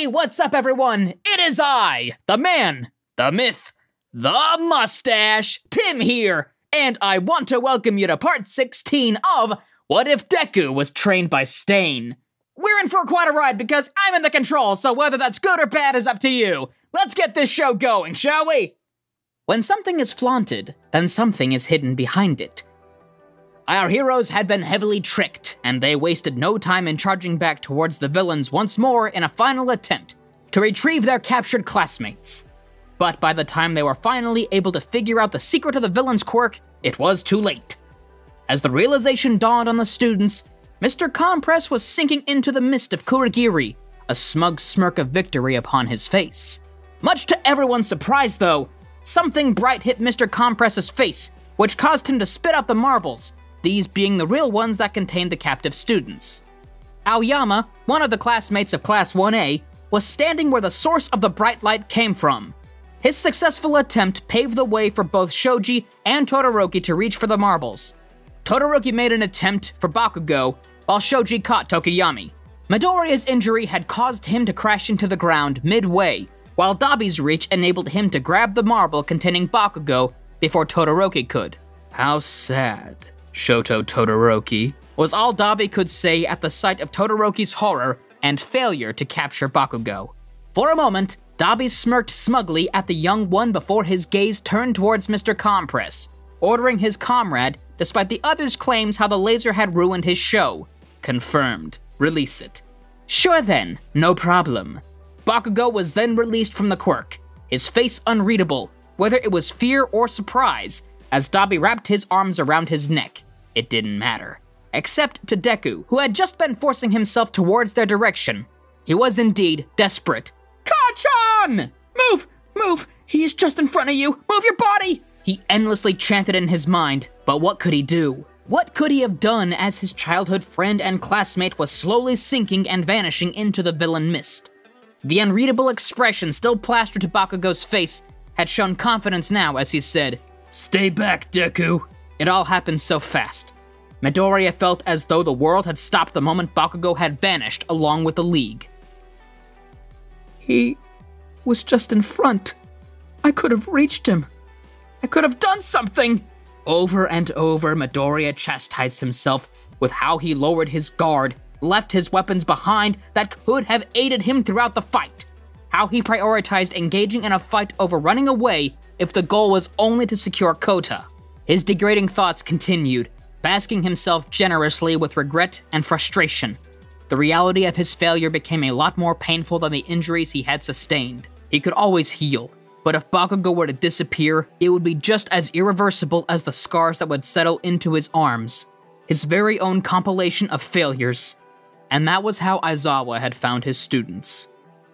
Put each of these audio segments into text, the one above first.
Hey, what's up everyone? It is I, the man, the myth, the mustache, Tim here, and I want to welcome you to part 16 of What If Deku Was Trained by Stain? We're in for quite a ride because I'm in the controls, so whether that's good or bad is up to you. Let's get this show going, shall we? When something is flaunted, then something is hidden behind it. Our heroes had been heavily tricked, and they wasted no time in charging back towards the villains once more in a final attempt to retrieve their captured classmates. But by the time they were finally able to figure out the secret of the villain's quirk, it was too late. As the realization dawned on the students, Mr. Compress was sinking into the mist of Kurogiri, a smug smirk of victory upon his face. Much to everyone's surprise, though, something bright hit Mr. Compress's face, which caused him to spit out the marbles, these being the real ones that contained the captive students. Aoyama, one of the classmates of Class 1A, was standing where the source of the bright light came from. His successful attempt paved the way for both Shoji and Todoroki to reach for the marbles. Todoroki made an attempt for Bakugo, while Shoji caught Tokoyami. Midoriya's injury had caused him to crash into the ground midway, while Dabi's reach enabled him to grab the marble containing Bakugo before Todoroki could. How sad, Shoto Todoroki, was all Dabi could say at the sight of Todoroki's horror and failure to capture Bakugo. For a moment, Dabi smirked smugly at the young one before his gaze turned towards Mr. Compress, ordering his comrade, despite the others' claims how the laser had ruined his show. Confirmed. Release it. Sure then, no problem. Bakugo was then released from the quirk, his face unreadable, whether it was fear or surprise, as Dabi wrapped his arms around his neck. It didn't matter. Except to Deku, who had just been forcing himself towards their direction. He was indeed desperate. Kacchan! Move! Move! He is just in front of you! Move your body! He endlessly chanted in his mind, but what could he do? What could he have done as his childhood friend and classmate was slowly sinking and vanishing into the villain mist? The unreadable expression still plastered to Bakugo's face had shown confidence now as he said, "Stay back, Deku." It all happened so fast. Midoriya felt as though the world had stopped the moment Bakugo had vanished along with the League. He was just in front. I could have reached him. I could have done something! Over and over, Midoriya chastised himself with how he lowered his guard, left his weapons behind that could have aided him throughout the fight. How he prioritized engaging in a fight over running away if the goal was only to secure Kota. His degrading thoughts continued, basking himself generously with regret and frustration. The reality of his failure became a lot more painful than the injuries he had sustained. He could always heal, but if Bakugo were to disappear, it would be just as irreversible as the scars that would settle into his arms. His very own compilation of failures. And that was how Aizawa had found his students.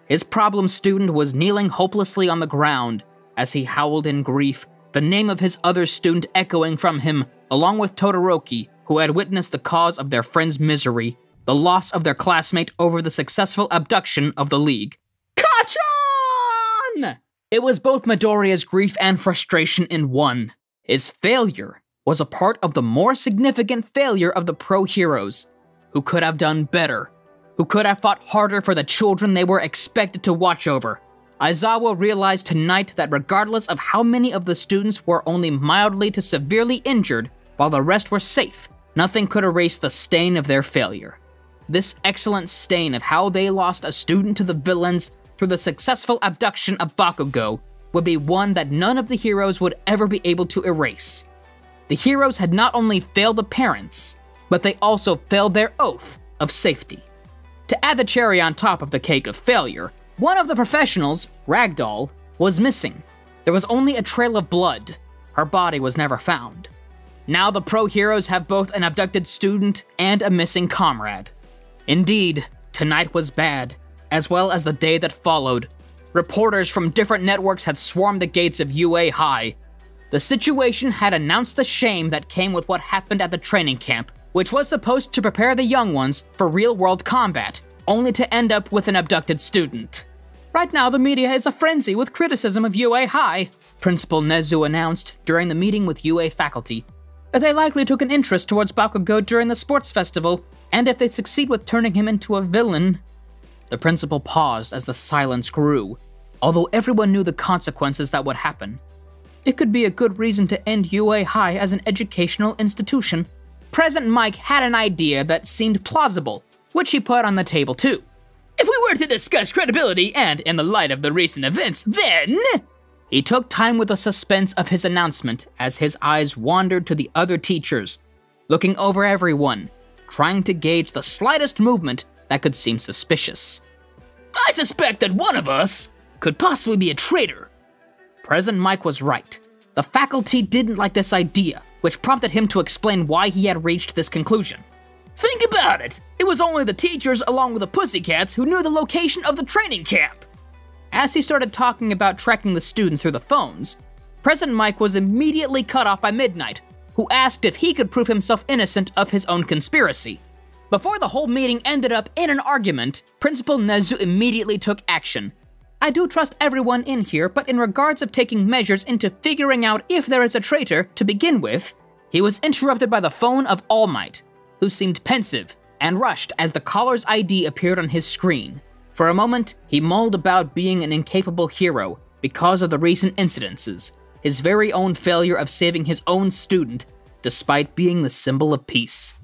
His problem student was kneeling hopelessly on the ground as he howled in grief, the name of his other student echoing from him, along with Todoroki, who had witnessed the cause of their friend's misery, the loss of their classmate over the successful abduction of the League. Kacchan! It was both Midoriya's grief and frustration in one. His failure was a part of the more significant failure of the pro-heroes, who could have done better, who could have fought harder for the children they were expected to watch over. Aizawa realized tonight that regardless of how many of the students were only mildly to severely injured, while the rest were safe, nothing could erase the stain of their failure. This excellent stain of how they lost a student to the villains through the successful abduction of Bakugo would be one that none of the heroes would ever be able to erase. The heroes had not only failed the parents, but they also failed their oath of safety. To add the cherry on top of the cake of failure, one of the professionals, Ragdoll, was missing. There was only a trail of blood. Her body was never found. Now the pro-heroes have both an abducted student and a missing comrade. Indeed, tonight was bad, as well as the day that followed. Reporters from different networks had swarmed the gates of UA High. The situation had announced the shame that came with what happened at the training camp, which was supposed to prepare the young ones for real-world combat, only to end up with an abducted student. Right now, the media is a frenzy with criticism of UA High, Principal Nezu announced during the meeting with UA faculty. They likely took an interest towards Bakugo during the sports festival, and if they succeed with turning him into a villain, The principal paused as the silence grew, although everyone knew the consequences that would happen. It could be a good reason to end UA High as an educational institution. President Mike had an idea that seemed plausible, which he put on the table too. If we were to discuss credibility and in the light of the recent events, then... He took time with the suspense of his announcement as his eyes wandered to the other teachers, looking over everyone, trying to gauge the slightest movement that could seem suspicious. I suspect that one of us could possibly be a traitor. President Mike was right. The faculty didn't like this idea, which prompted him to explain why he had reached this conclusion. Think about it! It was only the teachers along with the Pussycats who knew the location of the training camp. As he started talking about tracking the students through the phones, President Mike was immediately cut off by Midnight, who asked if he could prove himself innocent of his own conspiracy. Before the whole meeting ended up in an argument, Principal Nezu immediately took action. I do trust everyone in here, but in regards of taking measures into figuring out if there is a traitor to begin with, he was interrupted by the phone of All Might, who seemed pensive and rushed as the caller's ID appeared on his screen. For a moment, he mulled about being an incapable hero because of the recent incidences, his very own failure of saving his own student, despite being the symbol of peace.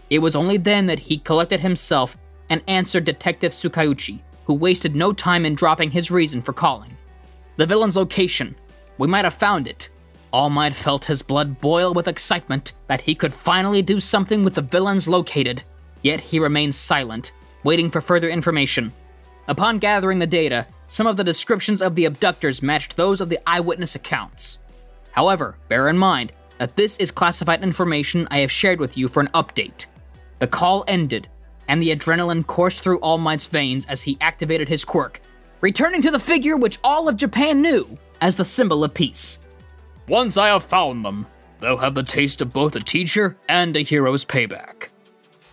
It was only then that he collected himself and answered Detective Tsukauchi, who wasted no time in dropping his reason for calling. The villain's location. We might have found it. All Might felt his blood boil with excitement that he could finally do something with the villains located, yet he remained silent, waiting for further information. Upon gathering the data, some of the descriptions of the abductors matched those of the eyewitness accounts. However, bear in mind that this is classified information I have shared with you for an update. The call ended, and the adrenaline coursed through All Might's veins as he activated his quirk, returning to the figure which all of Japan knew as the symbol of peace. Once I have found them, they'll have the taste of both a teacher and a hero's payback.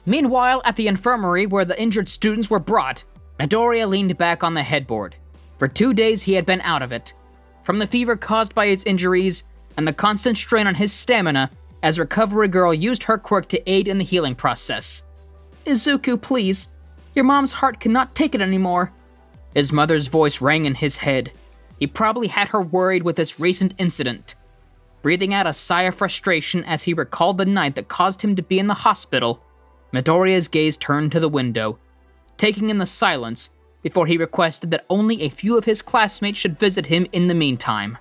Meanwhile, at the infirmary where the injured students were brought, Midoriya leaned back on the headboard. For 2 days he had been out of it. From the fever caused by his injuries, and the constant strain on his stamina, as Recovery Girl used her quirk to aid in the healing process. Izuku, please. Your mom's heart cannot take it anymore. His mother's voice rang in his head. He probably had her worried with this recent incident. Breathing out a sigh of frustration as he recalled the night that caused him to be in the hospital, Midoriya's gaze turned to the window, taking in the silence before he requested that only a few of his classmates should visit him in the meantime.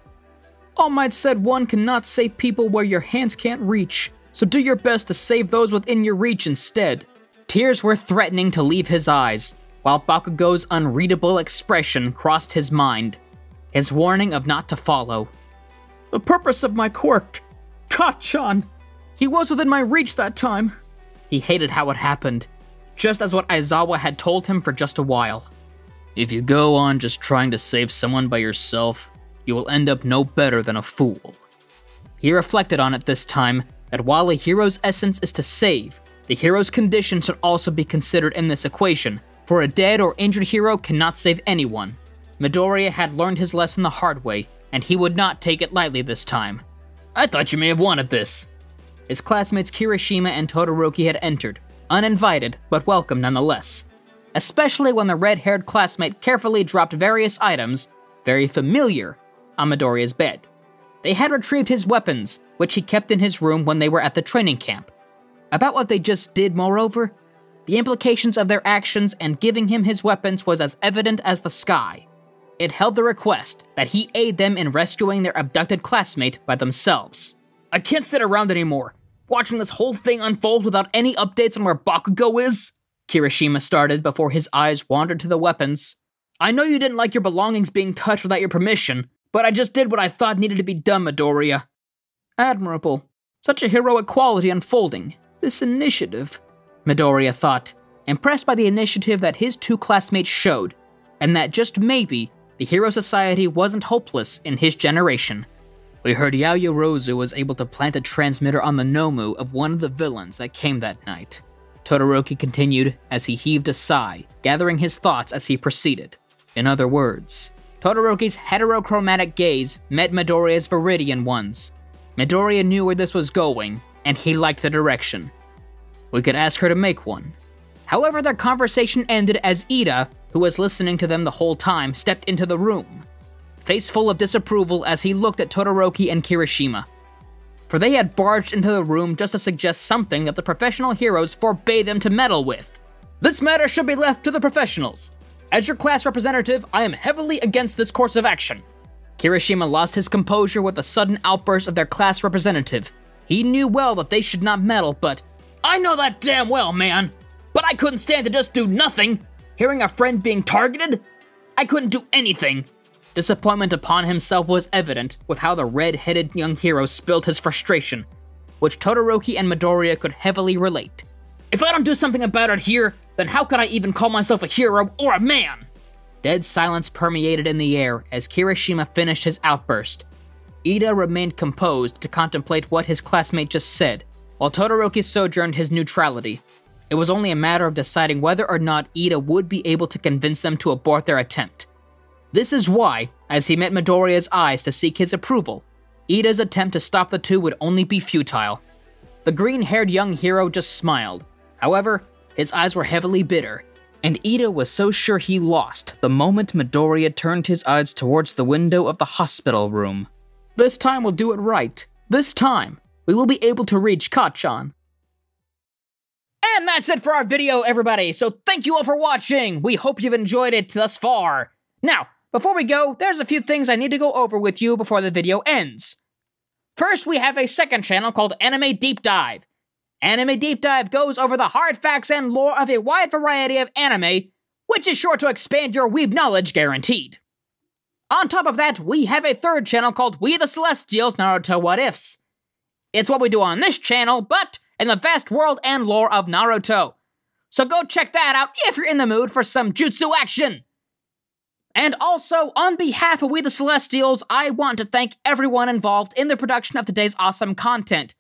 All Might said one cannot save people where your hands can't reach, so do your best to save those within your reach instead. Tears were threatening to leave his eyes, while Bakugo's unreadable expression crossed his mind, his warning of not to follow. The purpose of my quirk, Kacchan. He was within my reach that time. He hated how it happened, just as what Aizawa had told him for just a while. If you go on just trying to save someone by yourself, you will end up no better than a fool. He reflected on it this time that while a hero's essence is to save, the hero's condition should also be considered in this equation, for a dead or injured hero cannot save anyone. Midoriya had learned his lesson the hard way, and he would not take it lightly this time. I thought you may have wanted this. His classmates Kirishima and Todoroki had entered, uninvited but welcome nonetheless, especially when the red-haired classmate carefully dropped various items, very familiar, on Midoriya's bed. They had retrieved his weapons, which he kept in his room when they were at the training camp. About what they just did, moreover, the implications of their actions and giving him his weapons was as evident as the sky. It held the request that he aid them in rescuing their abducted classmate by themselves. I can't sit around anymore, watching this whole thing unfold without any updates on where Bakugo is, Kirishima started before his eyes wandered to the weapons. I know you didn't like your belongings being touched without your permission, but I just did what I thought needed to be done, Midoriya. Admirable. Such a heroic quality unfolding. This initiative, Midoriya thought, impressed by the initiative that his two classmates showed, and that just maybe, the Hero Society wasn't hopeless in his generation. We heard Yaoyorozu was able to plant a transmitter on the Nomu of one of the villains that came that night. Todoroki continued as he heaved a sigh, gathering his thoughts as he proceeded. In other words, Todoroki's heterochromatic gaze met Midoriya's viridian ones. Midoriya knew where this was going, and he liked the direction. We could ask her to make one. However, their conversation ended as Ida, who was listening to them the whole time, stepped into the room, face full of disapproval as he looked at Todoroki and Kirishima. For they had barged into the room just to suggest something that the professional heroes forbade them to meddle with. This matter should be left to the professionals. As your class representative, I am heavily against this course of action. Kirishima lost his composure with the sudden outburst of their class representative. He knew well that they should not meddle, but I know that damn well, man. But I couldn't stand to just do nothing. Hearing a friend being targeted? I couldn't do anything. Disappointment upon himself was evident with how the red-headed young hero spilled his frustration, which Todoroki and Midoriya could heavily relate. If I don't do something about it here, then how could I even call myself a hero or a man? Dead silence permeated in the air as Kirishima finished his outburst. Ida remained composed to contemplate what his classmate just said, while Todoroki sojourned his neutrality. It was only a matter of deciding whether or not Ida would be able to convince them to abort their attempt. This is why, as he met Midoriya's eyes to seek his approval, Ida's attempt to stop the two would only be futile. The green-haired young hero just smiled. However, his eyes were heavily bitter, and Ida was so sure he lost the moment Midoriya turned his eyes towards the window of the hospital room. This time we'll do it right. This time, we will be able to reach Kacchan. And that's it for our video, everybody, so thank you all for watching! We hope you've enjoyed it thus far. Now, before we go, there's a few things I need to go over with you before the video ends. First, we have a second channel called Anime Deep Dive. Anime Deep Dive goes over the hard facts and lore of a wide variety of anime, which is sure to expand your weeb knowledge guaranteed. On top of that, we have a third channel called We the Celestials Naruto What Ifs. It's what we do on this channel, but in the vast world and lore of Naruto. So go check that out if you're in the mood for some jutsu action! And also, on behalf of We the Celestials, I want to thank everyone involved in the production of today's awesome content.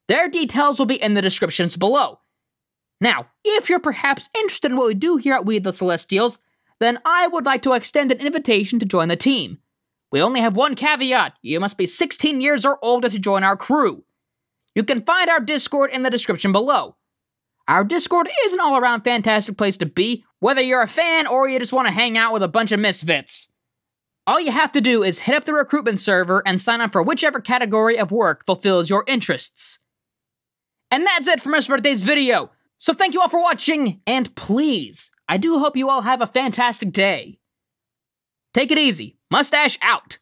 Their details will be in the descriptions below. Now, if you're perhaps interested in what we do here at We the Celestials, then I would like to extend an invitation to join the team. We only have one caveat: you must be 16 years or older to join our crew. You can find our Discord in the description below. Our Discord is an all-around fantastic place to be, whether you're a fan or you just want to hang out with a bunch of misfits. All you have to do is hit up the recruitment server and sign up for whichever category of work fulfills your interests. And that's it from us for today's video. So thank you all for watching, and please, I do hope you all have a fantastic day. Take it easy. Mustache out.